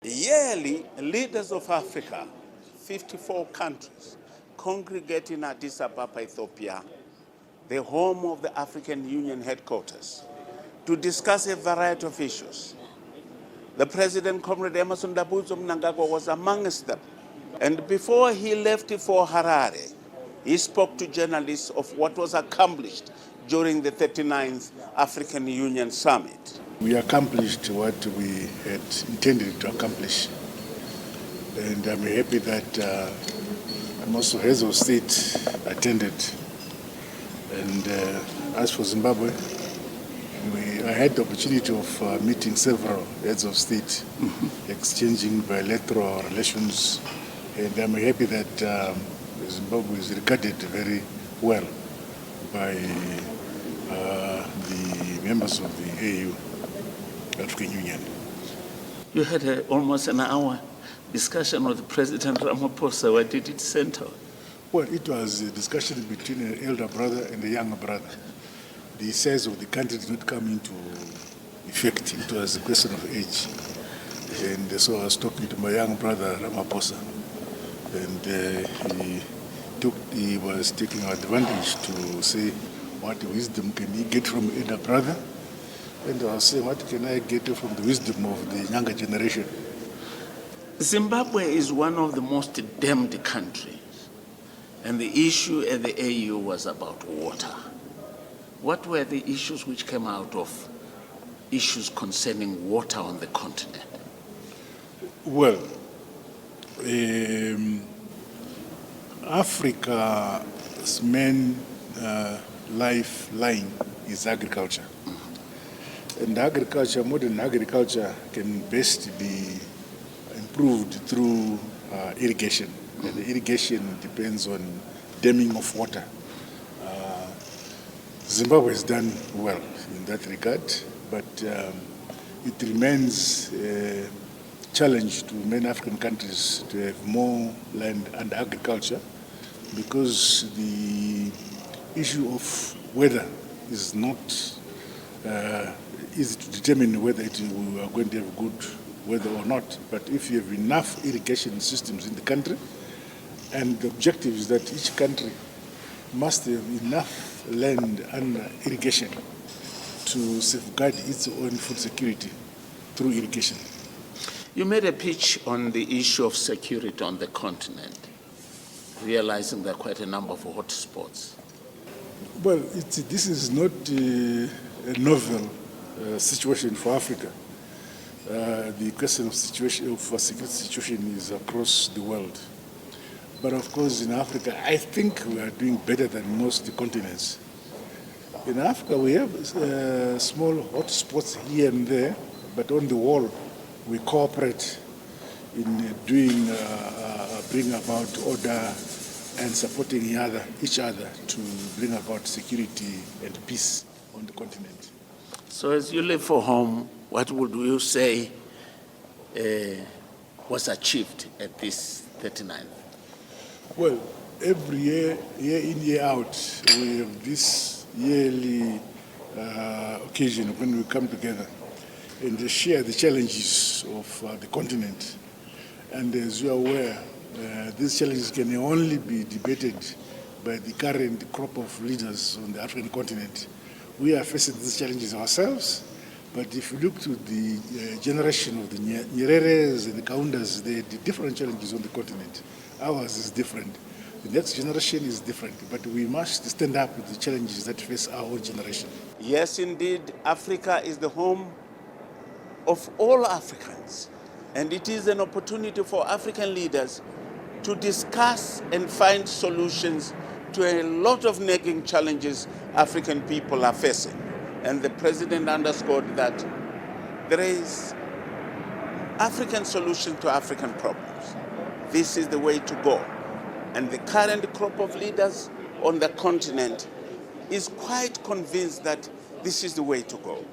Yearly, leaders of Africa, 54 countries, congregate in Addis Ababa, Ethiopia, the home of the African Union headquarters, to discuss a variety of issues. The President, Comrade Emmerson Mnangagwa, was amongst them. And before he left for Harare, he spoke to journalists of what was accomplished during the 39th African Union Summit. We accomplished what we had intended to accomplish. And I'm happy that most heads of state attended. And as for Zimbabwe, I had the opportunity of meeting several heads of state, exchanging bilateral relations. And I'm happy that Zimbabwe is regarded very well by the members of the AU, African Union. You had almost an hour discussion with President Ramaphosa. Where did it center? Well, it was a discussion between an elder brother and a younger brother. The size of the country did not come into effect. It was a question of age. And so I was talking to my young brother, Ramaphosa, and he was taking advantage to say, what wisdom can he get from elder brother? And I was saying, what can I get from the wisdom of the younger generation? Zimbabwe is one of the most damned countries, and the issue at the AU was about water. What were the issues which came out of issues concerning water on the continent? Well, Africa's main lifeline is agriculture. And agriculture, modern agriculture, can best be improved through irrigation. And the irrigation depends on damming of water. Zimbabwe has done well in that regard, but it remains a challenge to many African countries to have more land and agriculture, because the issue of weather is not easy to determine whether we are going to have good weather or not. But if you have enough irrigation systems in the country, and the objective is that each country must have enough land and irrigation to safeguard its own food security through irrigation. You made a pitch on the issue of security on the continent, realizing there are quite a number of hotspots. Well, this is not a novel situation for Africa. The question of security situation is across the world. But of course, in Africa, I think we are doing better than most continents. In Africa, we have small hotspots here and there, but on the whole, we cooperate in bring about order and supporting each other to bring about security and peace on the continent. So as you leave for home, what would you say was achieved at this 39th? Well, every year in, year out, we have this yearly occasion when we come together and share the challenges of the continent. And as you are aware, these challenges can only be debated by the current crop of leaders on the African continent. We are facing these challenges ourselves, but if you look to the generation of the Nyereres and the Kaundas, they had different challenges on the continent. Ours is different. The next generation is different, but we must stand up with the challenges that face our own generation. Yes, indeed, Africa is the home of all Africans, and it is an opportunity for African leaders to discuss and find solutions to a lot of nagging challenges African people are facing. And the President underscored that there is African solution to African problems. This is the way to go. And the current crop of leaders on the continent is quite convinced that this is the way to go.